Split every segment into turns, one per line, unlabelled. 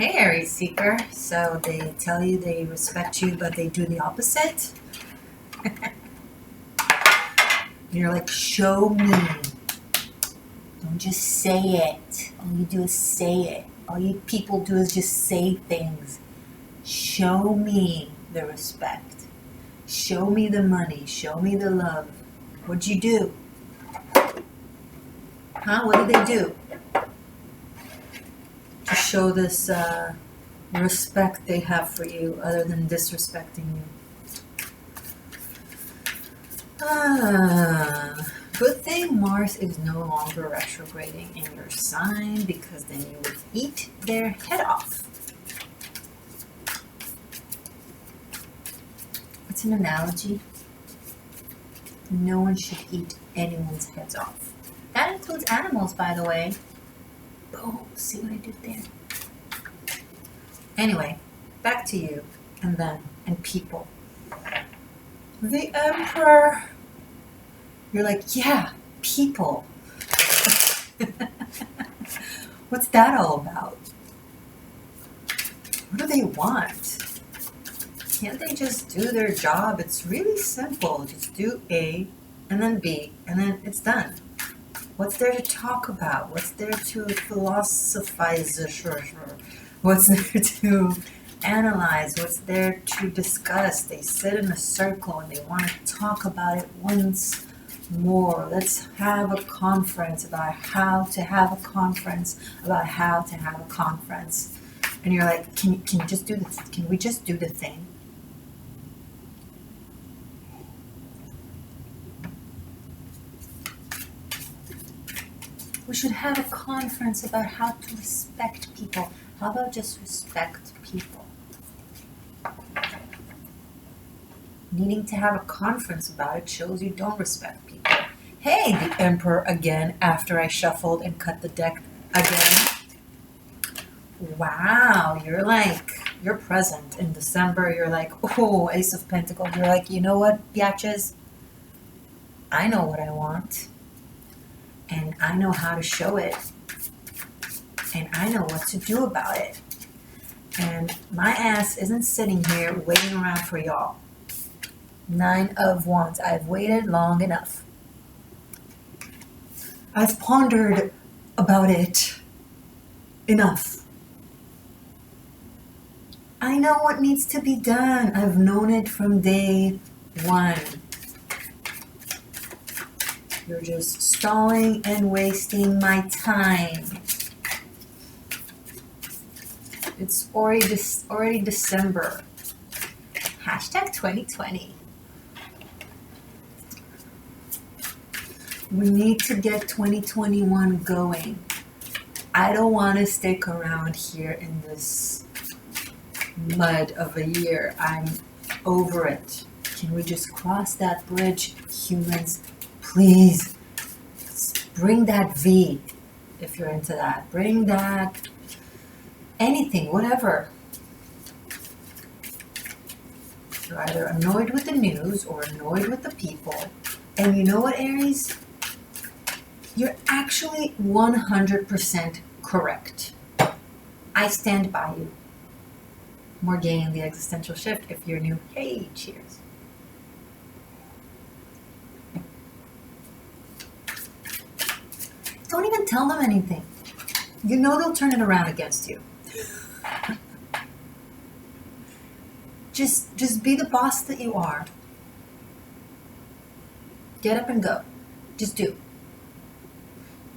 Hey, Aries Seeker. So they tell you they respect you, but they do the opposite. You're like, show me. Don't just say it. All you do is say it. All you people do is just say things. Show me the respect. Show me the money. Show me the love. What'd you do? Huh? What did they do? To show this respect they have for you other than disrespecting you. Good thing Mars is no longer retrograding in your sign, because then you would eat their head off. It's an analogy. No one should eat anyone's heads off. That includes animals, by the way. Boom, see what I did there? Anyway, back to you, and them, and people. The Emperor. You're like, yeah, people. What's that all about? What do they want? Can't they just do their job? It's really simple. Just do A, and then B, and then it's done. What's there to talk about? What's there to philosophize? What's there to analyze? What's there to discuss? They sit in a circle and they want to talk about it once more. Let's have a conference about how to have a conference about how to have a conference. And you're like, can you just do this? Can we just do the thing? We should have a conference about how to respect people. How about just respect people? Needing to have a conference about it shows you don't respect people. Hey, the Emperor again, after I shuffled and cut the deck again. Wow, you're present in December. You're like, oh, Ace of Pentacles. You're like, you know what, biatches? I know what I want. And I know how to show it. And I know what to do about it. And my ass isn't sitting here waiting around for y'all. 9 of Wands. I've waited long enough. I've pondered about it enough. I know what needs to be done. I've known it from day one. You're just stalling and wasting my time. It's already December. Hashtag 2020. We need to get 2021 going. I don't want to stick around here in this mud of a year. I'm over it. Can we just cross that bridge, humans? Please. Bring that V, if you're into that. Bring that, anything, whatever. You're either annoyed with the news or annoyed with the people. And you know what, Aries? You're actually 100% correct. I stand by you. Morgane, the Existential Shift. If you're new, hey, cheers. Don't even tell them anything. You know they'll turn it around against you. Just be the boss that you are. Get up and go. Just do.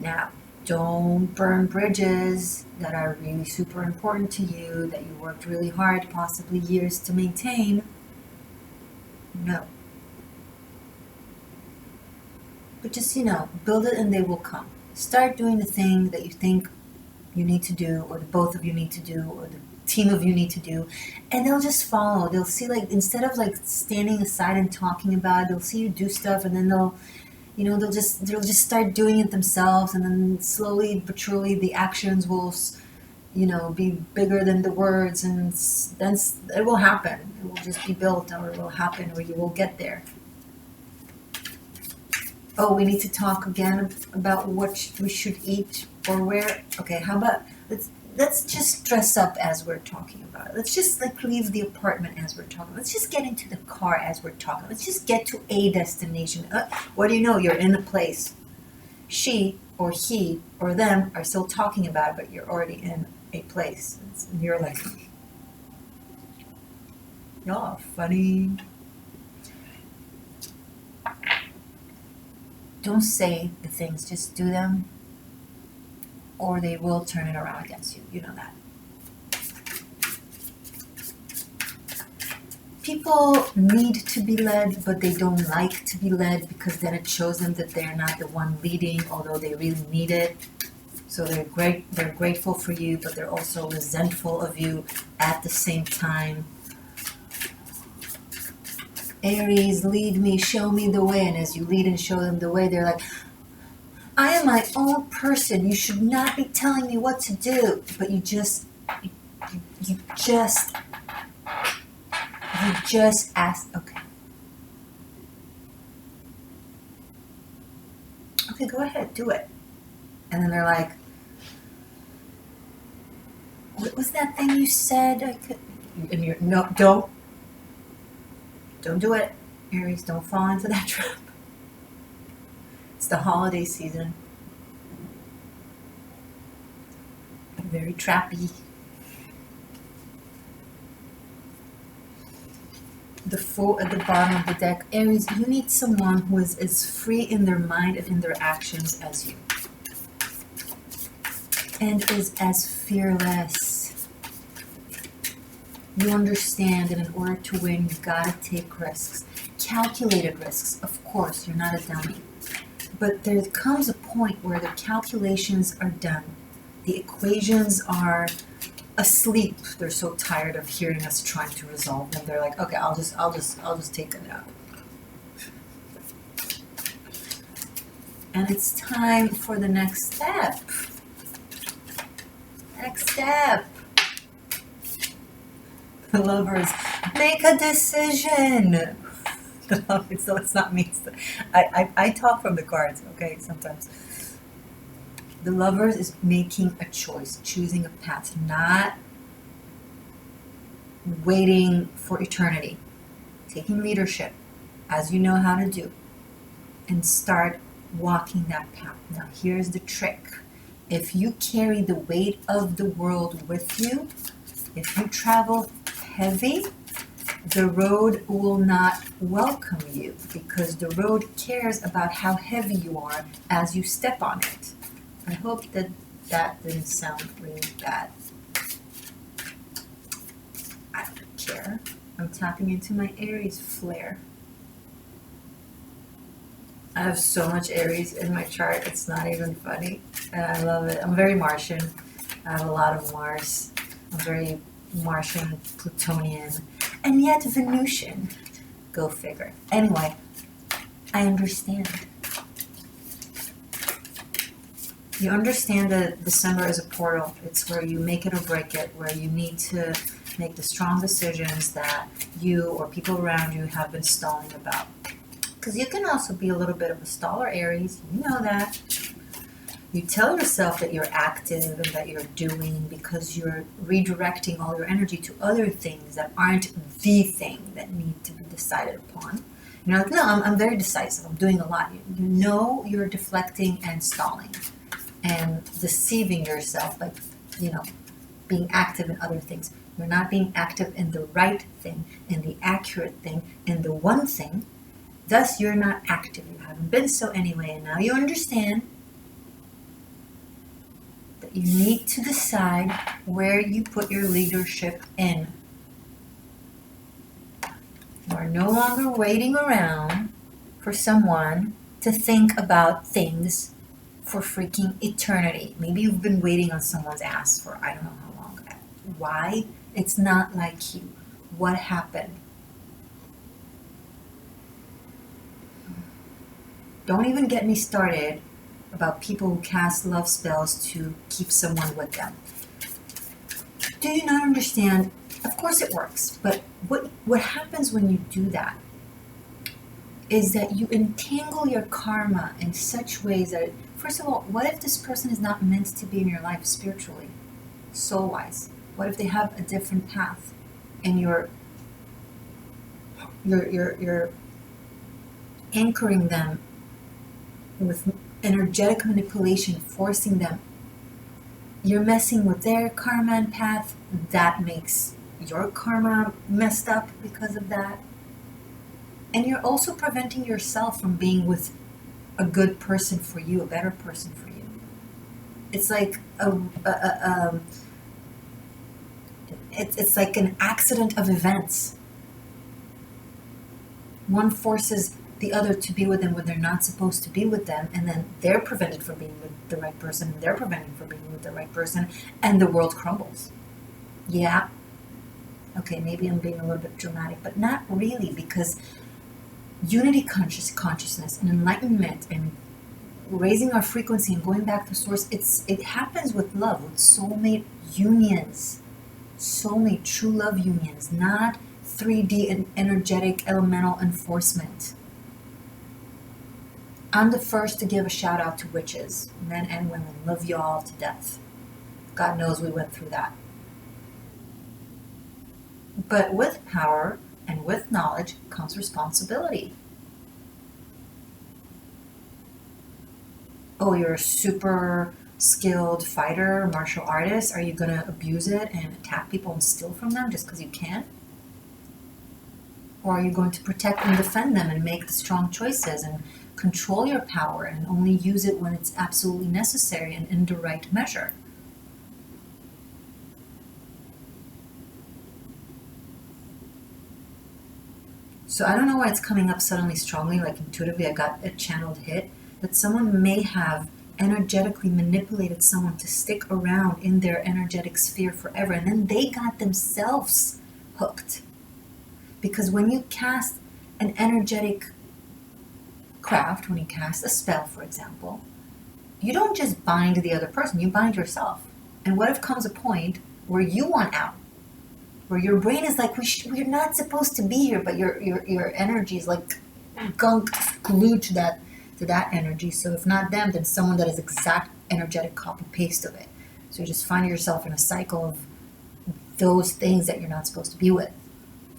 Now, don't burn bridges that are really super important to you, that you worked really hard, possibly years to maintain. No. But just, build it and they will come. Start doing the thing that you think you need to do, or the both of you need to do, or the team of you need to do, and they'll just follow. They'll see, instead of standing aside and talking about it, they'll see you do stuff, and then they'll just start doing it themselves, and then slowly but surely the actions will, be bigger than the words, and then it will happen. It will just be built, or it will happen, or you will get there. Oh, we need to talk again about what we should eat or where. Okay, how about let's just dress up as we're talking about it. Let's just like leave the apartment as we're talking. Let's just get into the car as we're talking. Let's just get to a destination. What do you know? You're in a place. She or he or them are still talking about it, but you're already in a place. And you're like, y'all funny. Don't say the things, just do them, or they will turn it around against you. You know that. People need to be led, but they don't like to be led because then it shows them that they're not the one leading, although they really need it. So they're grateful for you, but they're also resentful of you at the same time. Aries, lead me, show me the way. And as you lead and show them the way, they're like, I am my own person. You should not be telling me what to do. But you just ask. Okay, go ahead, do it. And then they're like, what was that thing you said I could? And you're, no, don't do it, Aries. Don't fall into that trap. It's the holiday season. Very trappy. The Fool at the bottom of the deck. Aries, you need someone who is as free in their mind and in their actions as you. And is as fearless. You understand that in order to win, you gotta take risks. Calculated risks, of course, you're not a dummy. But there comes a point where the calculations are done. The equations are asleep. They're so tired of hearing us trying to resolve them. They're like, okay, I'll just take a nap. And it's time for the next step. Next step. The Lovers, make a decision. The Lovers, so it's not me. I talk from the cards, okay, sometimes. The Lovers is making a choice, choosing a path, not waiting for eternity. Taking leadership, as you know how to do, and start walking that path. Now, here's the trick. If you carry the weight of the world with you, if you travel heavy, the road will not welcome you because the road cares about how heavy you are as you step on it. I hope that didn't sound really bad. I don't care. I'm tapping into my Aries flare. I have so much Aries in my chart, it's not even funny. And I love it. I'm very Martian. I have a lot of Mars. I'm very Martian, Plutonian, and yet Venusian. Go figure. Anyway, I understand. You understand that December is a portal. It's where you make it or break it, where you need to make the strong decisions that you or people around you have been stalling about. Because you can also be a little bit of a staller, Aries. You know that. You tell yourself that you're active and that you're doing because you're redirecting all your energy to other things that aren't the thing that need to be decided upon. You're like, no, I'm very decisive. I'm doing a lot. You know you're deflecting and stalling and deceiving yourself by, being active in other things. You're not being active in the right thing, in the accurate thing, in the one thing. Thus, you're not active. You haven't been so anyway, and now you understand that you need to decide where you put your leadership in. You are no longer waiting around for someone to think about things for freaking eternity. Maybe you've been waiting on someone's ass for I don't know how long. Why? It's not like you. What happened? Don't even get me started about people who cast love spells to keep someone with them. Do you not understand? Of course it works, but what happens when you do that is that you entangle your karma in such ways that, first of all, what if this person is not meant to be in your life spiritually? soul-wise? What if they have a different path and you're anchoring them with energetic manipulation, forcing them? You're messing with their karma and path. That makes your karma messed up because of that. And you're also preventing yourself from being with a good person for you, a better person for you. It's like it's like an accident of events. One forces the other to be with them when they're not supposed to be with them, and then they're prevented from being with the right person, and they're prevented from being with the right person, and the world crumbles. Yeah. Okay, maybe I'm being a little bit dramatic, but not really, because unity consciousness and enlightenment and raising our frequency and going back to source, it happens with love, with soulmate unions, soulmate true love unions, not 3D and energetic elemental enforcement. I'm the first to give a shout out to witches, men and women. Love you all to death. God knows we went through that. But with power and with knowledge comes responsibility. Oh, you're a super skilled fighter, martial artist. Are you going to abuse it and attack people and steal from them just because you can? Or are you going to protect and defend them and make the strong choices and control your power and only use it when it's absolutely necessary and in the right measure? So I don't know why it's coming up suddenly strongly, like intuitively I got a channeled hit, that someone may have energetically manipulated someone to stick around in their energetic sphere forever, and then they got themselves hooked. Because when you cast an energetic craft, when you cast a spell, for example, you don't just bind the other person, you bind yourself. And what if comes a point where you want out? Where your brain is like, we're not supposed to be here, but your energy is like gunk glued to that energy. So if not them, then someone that is exact energetic copy paste of it. So you just find yourself in a cycle of those things that you're not supposed to be with.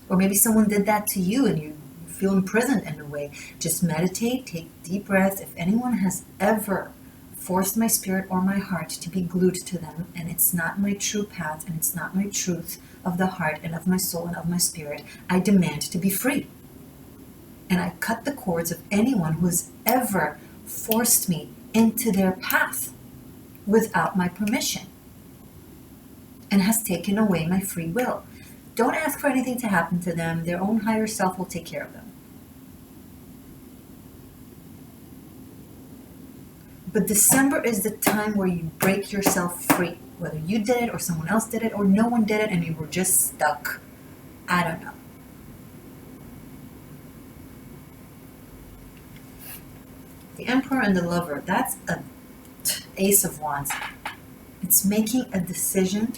Or maybe someone did that to you and you feel imprisoned in a way. Just meditate, take deep breaths. If anyone has ever forced my spirit or my heart to be glued to them, and it's not my true path and it's not my truth of the heart and of my soul and of my spirit, I demand to be free. And I cut the cords of anyone who has ever forced me into their path without my permission and has taken away my free will. Don't ask for anything to happen to them. Their own higher self will take care of them. But December is the time where you break yourself free. Whether you did it or someone else did it or no one did it and you were just stuck. I don't know. The Emperor and the Lover, that's a Ace of Wands. It's making a decision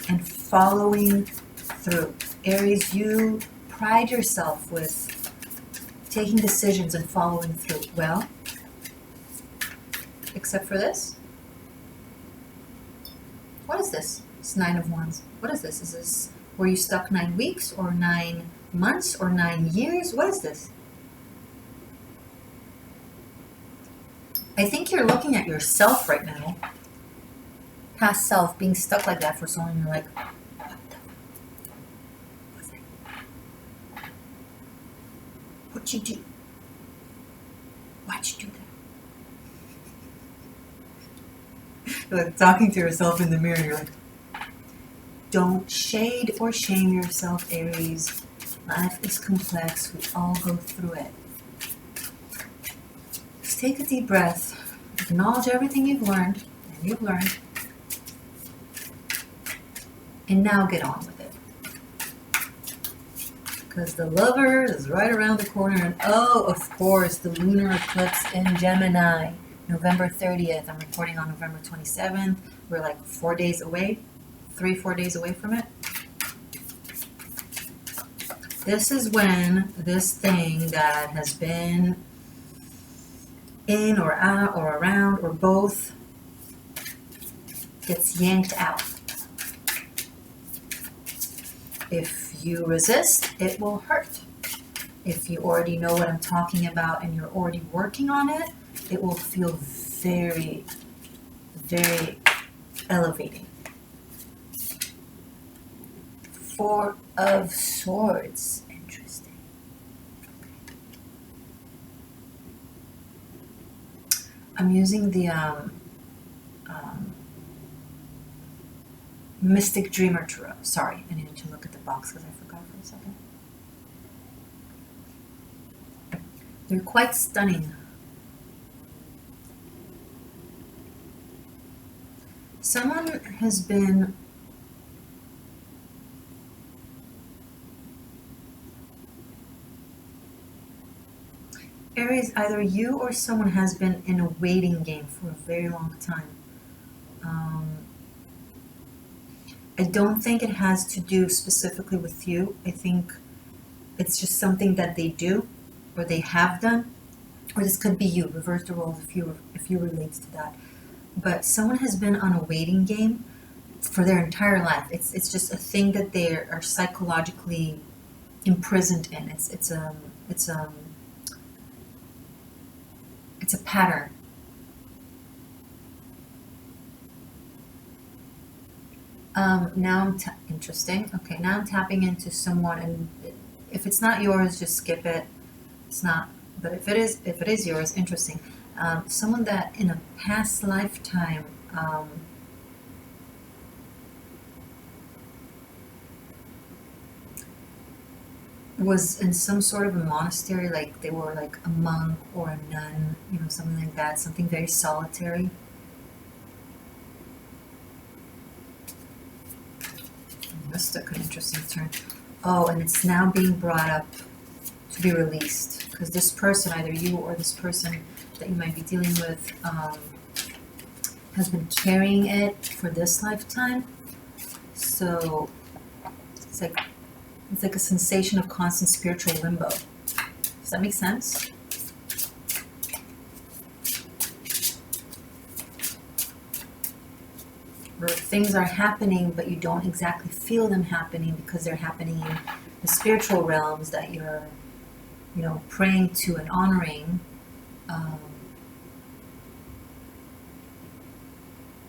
and following through. Aries, you pride yourself with taking decisions and following through. Well, except for this. What is this? It's 9 of Wands. What is this? Is this, were you stuck 9 weeks or 9 months or 9 years? What is this? I think you're looking at yourself right now. Past self, being stuck like that for so long, you're like, what the was that? What'd you do? Why'd you do that? You're like talking to yourself in the mirror, you're like, don't shade or shame yourself, Aries. Life is complex, we all go through it. Just take a deep breath, acknowledge everything you've learned, and now get on with it. Because the Lover is right around the corner, and oh, of course, the lunar eclipse in Gemini, November 30th. I'm recording on November 27th. We're like 4 days away, 3-4 days away from it. This is when this thing that has been in or out or around or both gets yanked out. If you resist, it will hurt. If you already know what I'm talking about and you're already working on it, it will feel very, very elevating. Four of Swords. Interesting. I'm using the Mystic Dreamer Tarot. Sorry, I needed to look at the box because I forgot for a second. They're quite stunning. Someone has been Aries, either you or someone has been in a waiting game for a very long time. I don't think it has to do specifically with you. I think it's just something that they do or they have done, or this could be you. Reverse the roles if you relate to that. But someone has been on a waiting game for their entire life. It's just a thing that they are psychologically imprisoned in. It's a pattern. Now I'm interesting. Okay, now I'm tapping into someone, and if it's not yours, just skip it. It's not. But if it is yours, interesting. Someone that in a past lifetime was in some sort of a monastery, like they were like a monk or a nun, something like that, something very solitary. This took an interesting turn. Oh, and it's now being brought up to be released because this person, either you or this person that you might be dealing with, has been carrying it for this lifetime. So it's like a sensation of constant spiritual limbo. Does that make sense? Where things are happening, but you don't exactly feel them happening because they're happening in the spiritual realms that you're, praying to and honoring.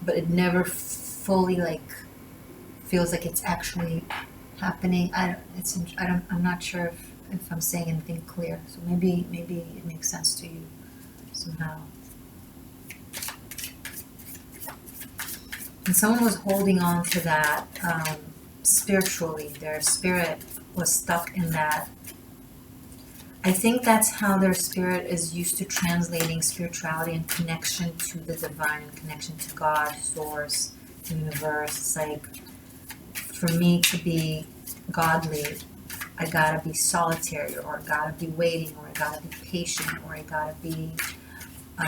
But it never fully feels like it's actually happening. I'm not sure if I'm saying anything clear. So maybe it makes sense to you somehow. And someone was holding on to that spiritually. Their spirit was stuck in that. I think that's how their spirit is used to translating spirituality and connection to the divine, and connection to God, source, the universe. It's like, for me to be godly, I gotta be solitary, or I gotta be waiting, or I gotta be patient, or I gotta be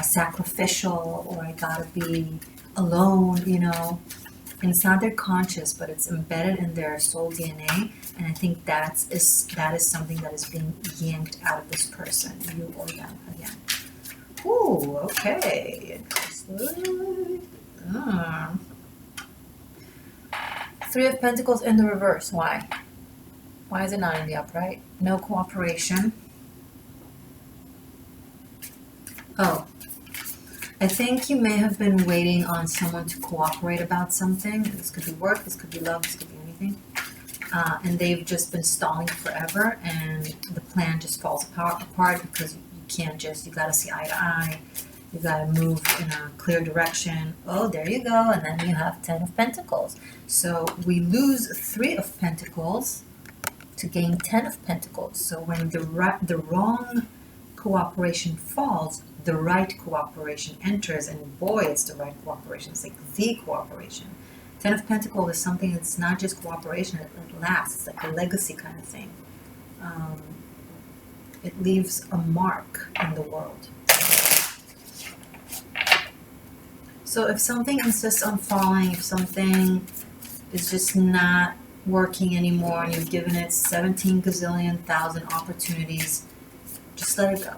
sacrificial, or I gotta be alone, and it's not their conscious, but it's embedded in their soul DNA, and I think that is something that is being yanked out of this person, you or them, again. Ooh, okay. Three of Pentacles in the reverse. Why? Why is it not in the upright? No cooperation. Oh. I think you may have been waiting on someone to cooperate about something. This could be work, this could be love, this could be anything. And they've just been stalling forever, and the plan just falls apart because you can't just, you gotta see eye to eye. You gotta move in a clear direction. Oh, there you go. And then you have 10 of Pentacles. So we lose 3 of Pentacles to gain 10 of Pentacles. So when the wrong cooperation falls, the right cooperation enters, and boy, it's the right cooperation. It's like the cooperation. 10 of Pentacles is something that's not just cooperation, it lasts. It's like a legacy kind of thing. It leaves a mark in the world. So if something insists on falling, if something is just not working anymore, and you've given it 17 gazillion thousand opportunities, just let it go.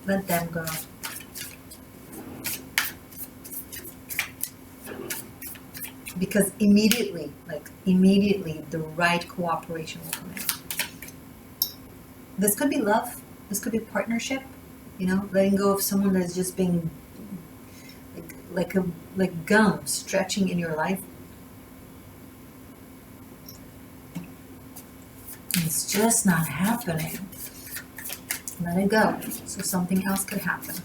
Let them go. Because immediately, the right cooperation will come in. This could be love. This could be partnership. Letting go of someone that's just being like gum stretching in your life. It's just not happening. Let it go. So something else could happen.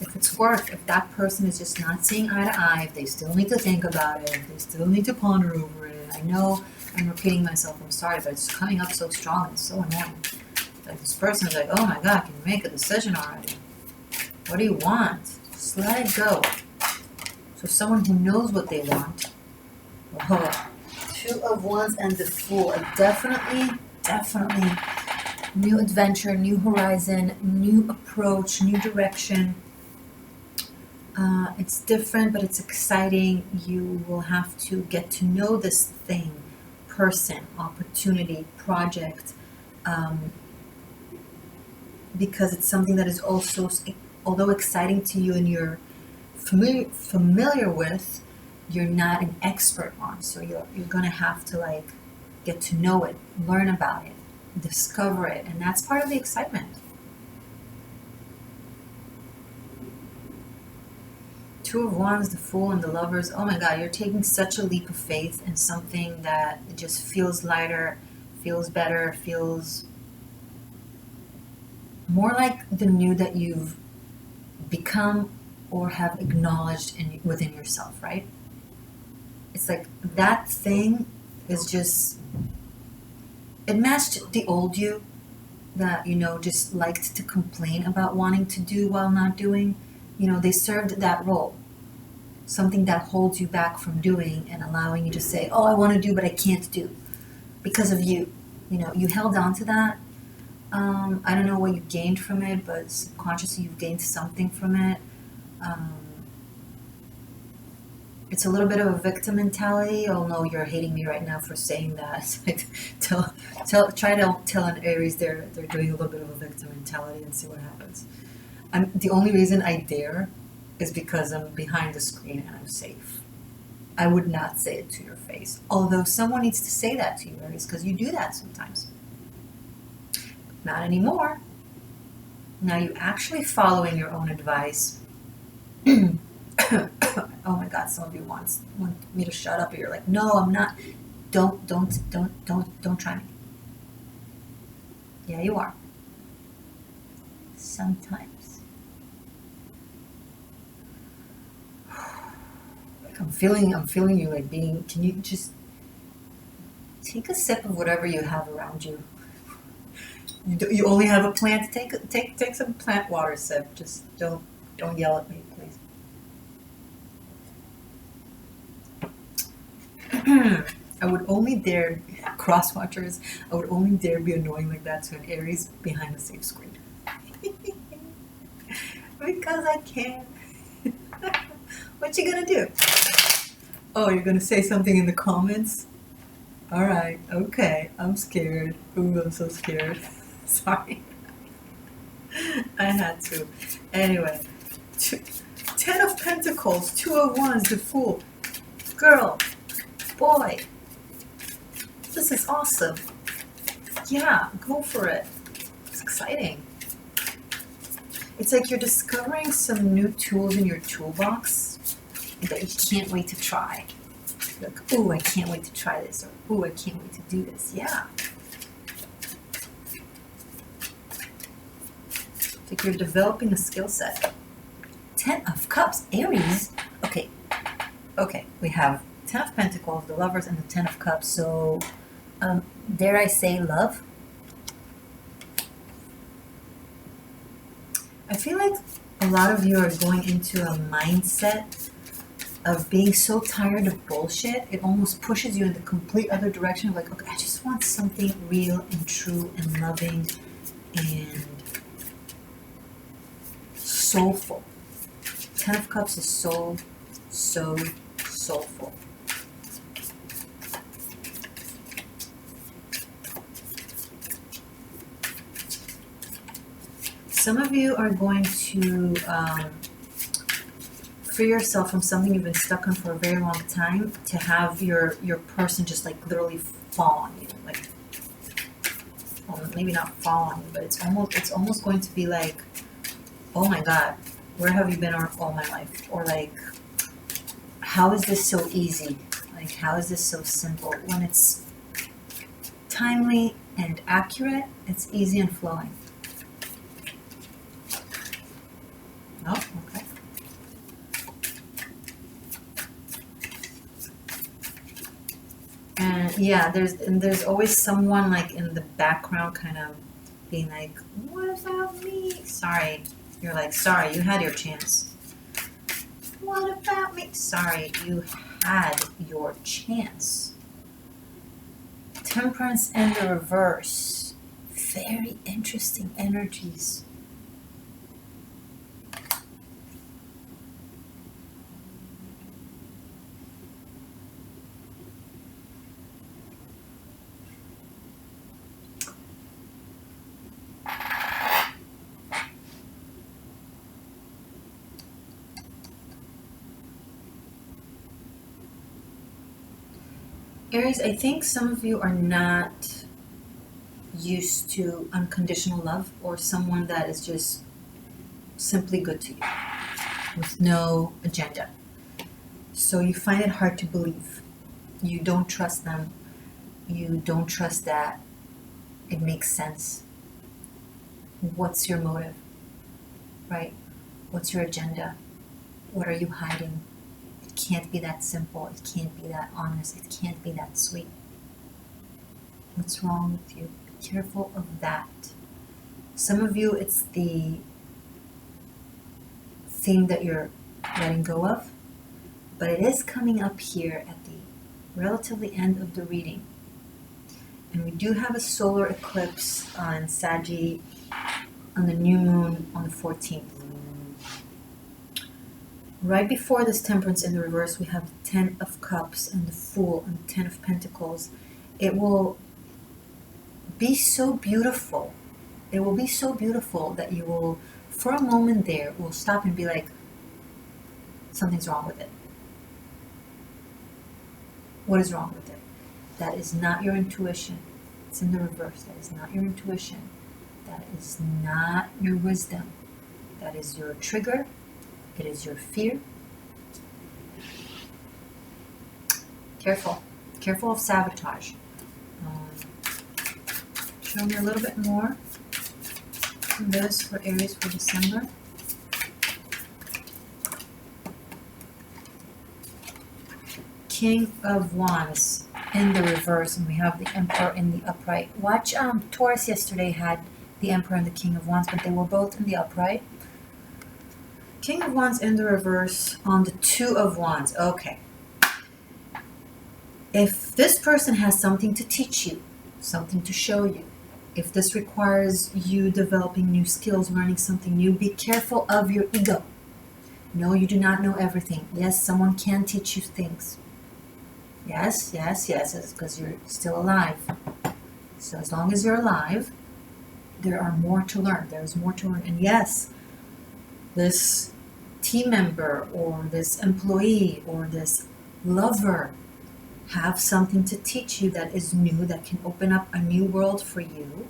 If that person is just not seeing eye to eye, if they still need to think about it, if they still need to ponder over it. I know I'm repeating myself, I'm sorry, but it's coming up so strong and so annoying. Like this person is like, oh my God, can you make a decision already? What do you want? Just let it go. So someone who knows what they want. Oh, Two of Wands and the Fool. Definitely new adventure, new horizon, new approach, new direction. It's different, but it's exciting. You will have to get to know this thing, person, opportunity, project, because it's something that is also, although exciting to you and you're familiar with, you're not an expert on. So you're going to have to get to know it, learn about it, discover it, and that's part of the excitement. Two of Wands, the Fool, and the Lovers. Oh my God, you're taking such a leap of faith in something that just feels lighter, feels better, feels more like the new that you've become or have acknowledged within yourself, right? It's like that thing is just, it matched the old you that, just liked to complain about wanting to do while not doing. They served that role. Something that holds you back from doing and allowing you to say, oh, I want to do, but I can't do because of you. You held on to that. I don't know what you gained from it, but subconsciously you've gained something from it. It's a little bit of a victim mentality. Oh no, you're hating me right now for saying that. Try to tell an Aries they're doing a little bit of a victim mentality and see what happens. The only reason I dare is because I'm behind the screen and I'm safe. I would not say it to your face. Although someone needs to say that to you, Aries, because you do that sometimes. Not anymore. Now you're actually following your own advice. Oh my God, some of you want me to shut up, but you're like, no, I'm not. Don't try me. Yeah, you are. Sometimes. I'm feeling you being, can you just take a sip of whatever you have around you? You only have a plant, take some plant water sip. Just don't yell at me, please. I would only dare, cross watchers, I would only dare be annoying like that to an Aries behind a safe screen. Because I can. What you gonna do? Oh, you're gonna say something in the comments? Alright, okay, I'm scared. Ooh, I'm so scared. Sorry. I had to. Anyway, 10 of Pentacles, 2 of Wands, the Fool. Girl, boy, this is awesome. Yeah, go for it. It's exciting. It's like you're discovering some new tools in your toolbox that you can't wait to try. Like, ooh, I can't wait to try this, or ooh, I can't wait to do this. Yeah. It's like you're developing a skill set. 10 of Cups, Aries. Okay, we have 10 of Pentacles, the Lovers, and the 10 of Cups. So, dare I say love? I feel like a lot of you are going into a mindset of being so tired of bullshit, it almost pushes you in the complete other direction of like, okay, I just want something real and true and loving and soulful. 10 of Cups is so soulful. Some of you are going to free yourself from something you've been stuck on for a very long time, to have your person just like literally fall on you, like, well, maybe not fall on you, but it's almost going to be like, oh my God, where have you been all my life? Or like, how is this so easy? Like, how is this so simple? When it's timely and accurate, it's easy and flowing. Oh, okay. And yeah, there's always someone like in the background kind of being like, what about me? Sorry. You're like, sorry, you had your chance. What about me? Sorry, you had your chance. Temperance and the reverse. Very interesting energies. Aries, I think some of you are not used to unconditional love, or someone that is just simply good to you with no agenda. So you find it hard to believe. You don't trust them. You don't trust that it makes sense. What's your motive, right? What's your agenda? What are you hiding? It can't be that simple. It can't be that honest. It can't be that sweet. What's wrong with you? Be careful of that. Some of you, it's the thing that you're letting go of, but it is coming up here at the relatively end of the reading. And we do have a solar eclipse on Saggy on the new moon on the 14th. Right before this Temperance in the reverse, we have the 10 of Cups and the Fool and the 10 of Pentacles. It will be so beautiful. It will be so beautiful that you will, for a moment there, will stop and be like, something's wrong with it. What is wrong with it? That is not your intuition. It's in the reverse. That is not your intuition. That is not your wisdom. That is your trigger. It is your fear. Careful. Careful of sabotage. Show me a little bit more on this for Aries for December. King of Wands in the reverse, and we have the Emperor in the upright. Watch, Taurus yesterday had the Emperor and the King of Wands, but they were both in the upright. King of Wands in the reverse on the Two of Wands. Okay. If this person has something to teach you, something to show you, if this requires you developing new skills, learning something new, be careful of your ego. No, you do not know everything. Yes, someone can teach you things. Yes, it's because you're still alive. So as long as you're alive, there are more to learn. There is more to learn. And yes, this team member or this employee or this lover have something to teach you that is new, that can open up a new world for you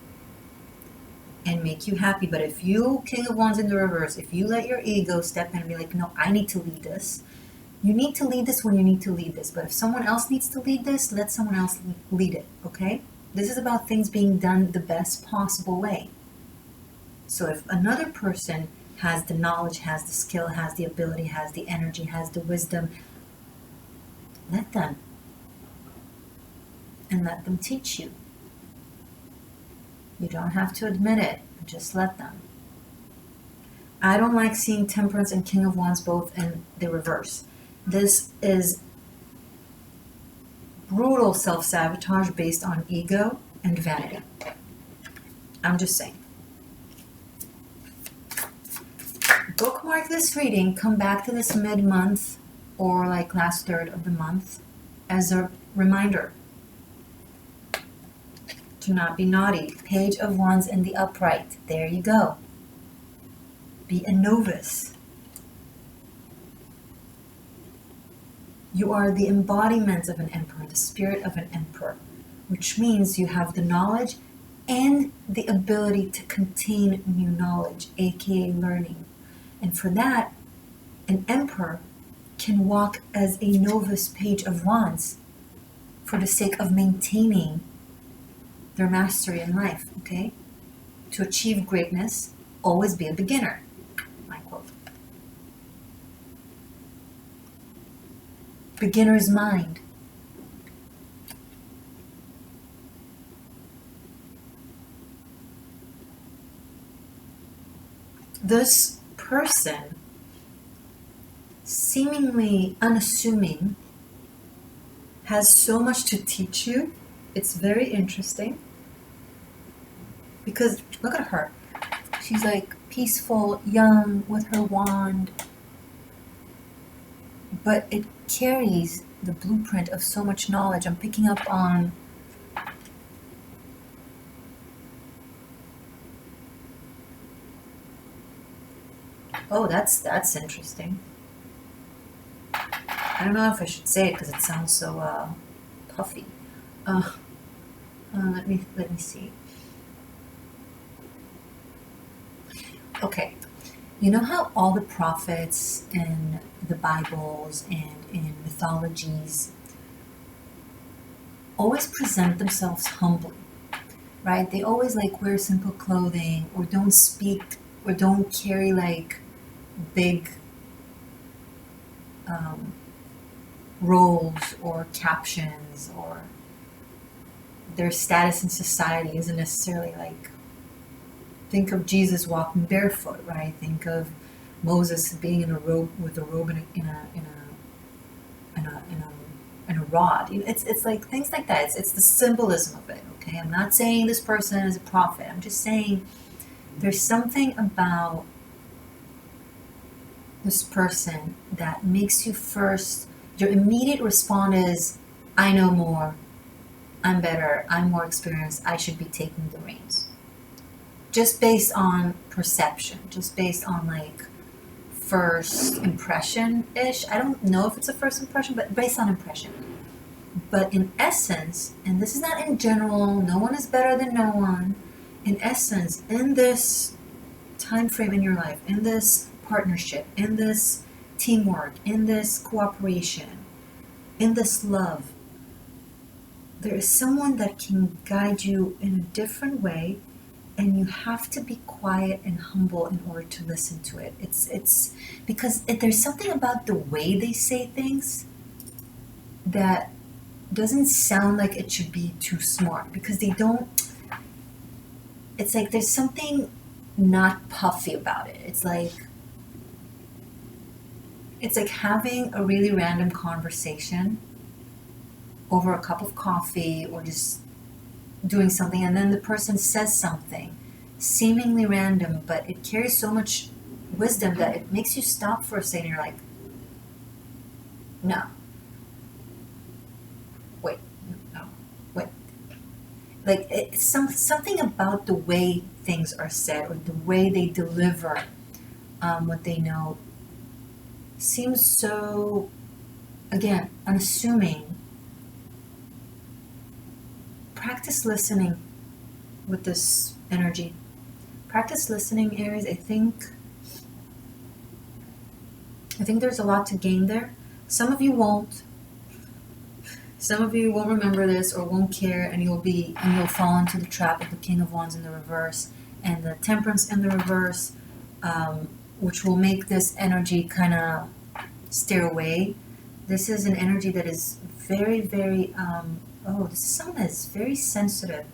and make you happy. But if you, King of Wands in the reverse, if you let your ego step in and be like, no, I need to lead this, you need to lead this when you need to lead this. But if someone else needs to lead this, let someone else lead it, okay? This is about things being done the best possible way. So if another person has the knowledge, has the skill, has the ability, has the energy, has the wisdom, let them. And let them teach you. You don't have to admit it, just let them. I don't like seeing Temperance and King of Wands both in the reverse. This is brutal self-sabotage based on ego and vanity. I'm just saying. Bookmark this reading, come back to this mid-month or like last third of the month as a reminder to not be naughty. Page of Wands in the upright. There you go. Be a novice. You are the embodiment of an emperor, the spirit of an emperor, which means you have the knowledge and the ability to contain new knowledge, aka learning. And for that, an emperor can walk as a novice page of wands for the sake of maintaining their mastery in life, okay? To achieve greatness, always be a beginner. My quote. Beginner's mind. This person, seemingly unassuming, has so much to teach you. It's very interesting. Because look at her. She's like peaceful, young, with her wand. But it carries the blueprint of so much knowledge. I'm picking up on oh, that's interesting. I don't know if I should say it because it sounds so puffy. Let me see. Okay, you know how all the prophets in the Bibles and in mythologies always present themselves humbly, right? They always like wear simple clothing or don't speak or don't carry like big roles or captions, or their status in society isn't necessarily like, think of Jesus walking barefoot, right? Think of Moses being in a robe with a robe in a rod. It's like things like that. It's the symbolism of it. Okay, I'm not saying this person is a prophet. I'm just saying there's something about this person that makes you first. Your immediate response is, "I know more. I'm better. I'm more experienced. I should be taking the reins." Just based on perception, just based on like first impression-ish. I don't know if it's a first impression, but based on impression. But in essence, and this is not in general, no one is better than no one. In essence, in this time frame in your life, in this partnership, in this teamwork, in this cooperation, in this love, there is someone that can guide you in a different way. And you have to be quiet and humble in order to listen to it. It's because there's something about the way they say things that doesn't sound like it should be too smart, because they don't. It's like there's something not puffy about it. It's like having a really random conversation over a cup of coffee or just doing something, and then the person says something seemingly random, but it carries so much wisdom that it makes you stop for a second. You're like, no, wait, no, wait. Like it's something about the way things are said or the way they deliver what they know seems so, again, unassuming. Practice listening with this energy. Practice listening, Aries. I think there's a lot to gain there. Some of you won't. Some of you won't remember this or won't care, and you'll fall into the trap of the King of Wands in the reverse and the Temperance in the reverse, which will make this energy kind of steer away. This is an energy that is very, very this is someone that's very sensitive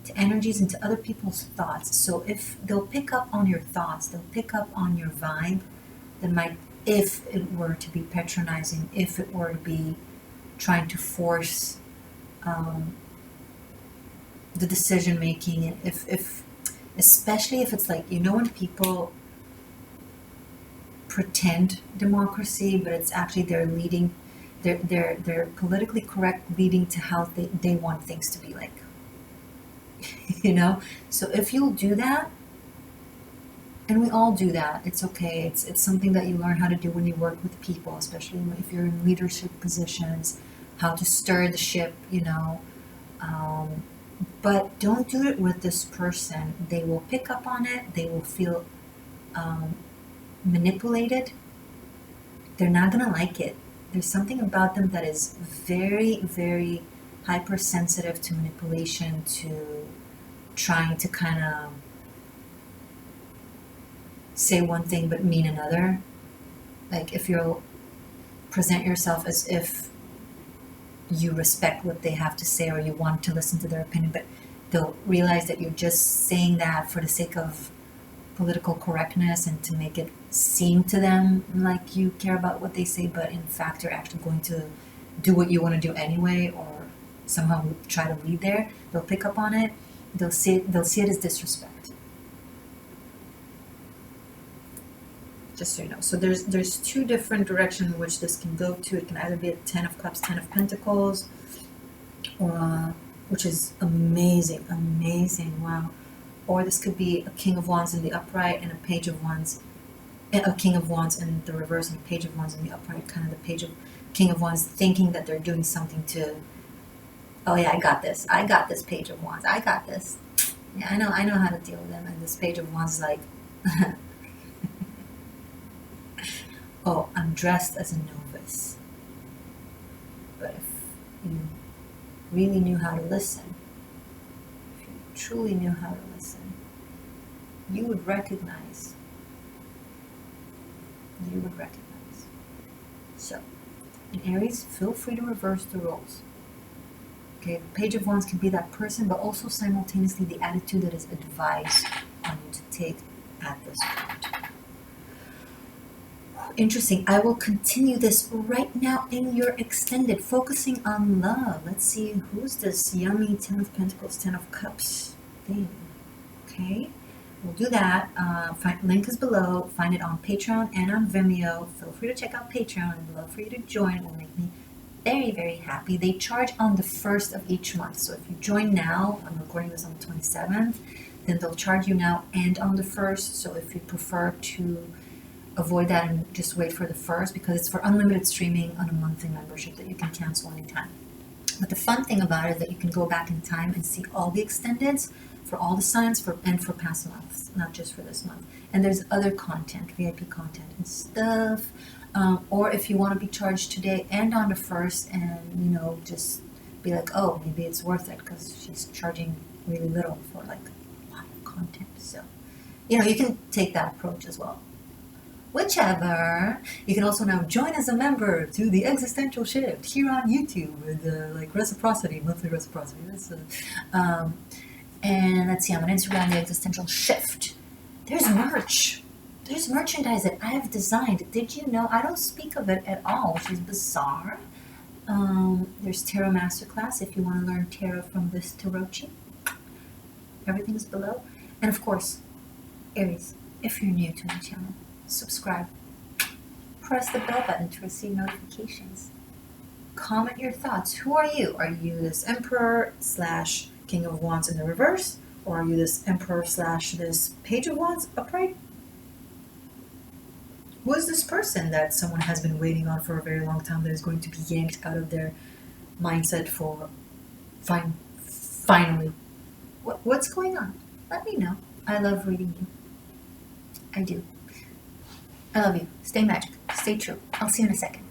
to energies and to other people's thoughts. So if they'll pick up on your thoughts, they'll pick up on your vibe, that might, if it were to be patronizing, if it were to be trying to force the decision making, and if especially if it's like, when people pretend democracy, but it's actually they're leading. They're politically correct, leading to how they want things to be like. So if you'll do that, And we all do that. It's okay. It's something that you learn how to do when you work with people, especially if you're in leadership positions, how to stir the ship, but don't do it with this person. They will pick up on it. They will feel manipulated. They're not going to like it. There's something about them that is very, very hypersensitive to manipulation, to trying to kind of say one thing but mean another. Like if you'll present yourself as if you respect what they have to say or you want to listen to their opinion, but they'll realize that you're just saying that for the sake of political correctness and to make it seem to them like you care about what they say, but in fact you're actually going to do what you want to do anyway, or somehow try to lead there. They'll pick up on it. They'll see it as disrespect. Just so you know. So there's two different directions in which this can go to. It can either be a 10 of Cups, 10 of Pentacles, or which is amazing, wow. Or this could be a King of Wands in the upright and a Page of Wands, a King of Wands in the reverse and a Page of Wands in the upright. Kind of the King of Wands thinking that they're doing something to, oh yeah, I got this, Page of Wands, I got this. Yeah, I know how to deal with them. And this Page of Wands is like, oh, I'm dressed as a novice. But if you really knew how to listen, if you truly knew how to listen, you would recognize. So, in Aries, feel free to reverse the roles. Okay, the Page of Wands can be that person, but also simultaneously the attitude that is advised on you to take at this point. Interesting. I will continue this right now in your extended, focusing on love. Let's see, who's this yummy 10 of Pentacles, 10 of Cups thing? Okay, we'll do that. Link is below. Find it on Patreon and on Vimeo. Feel free to check out Patreon. I'd love for you to join. It will make me very, very happy. They charge on the 1st of each month. So if you join now, I'm recording this on the 27th, then they'll charge you now and on the 1st. So if you prefer to avoid that and just wait for the 1st, because it's for unlimited streaming on a monthly membership that you can cancel anytime. But the fun thing about it is that you can go back in time and see all the extendeds for all the signs and for past months, not just for this month. And there's other content, VIP content and stuff. Or if you want to be charged today and on the 1st and, just be like, oh, maybe it's worth it because she's charging really little for like a lot of content. So, you can take that approach as well. Whichever. You can also now join as a member to the Existential Shift here on YouTube with reciprocity, monthly reciprocity. And let's see, I'm on Instagram, the Existential Shift. There's merch. There's merchandise that I have designed. Did you know? I don't speak of it at all, which is bizarre. There's Tarot Masterclass if you want to learn tarot from this Tarochi. Everything is below. And of course, Aries, if you're new to my channel, subscribe. Press the bell button to receive notifications. Comment your thoughts. Who are you? Are you this Emperor / King of Wands in the reverse? Or are you this Emperor / this Page of Wands upright? Who is this person that someone has been waiting on for a very long time that is going to be yanked out of their mindset for finally? What's going on? Let me know. I love reading you. I do. I love you. Stay magic. Stay true. I'll see you in a second.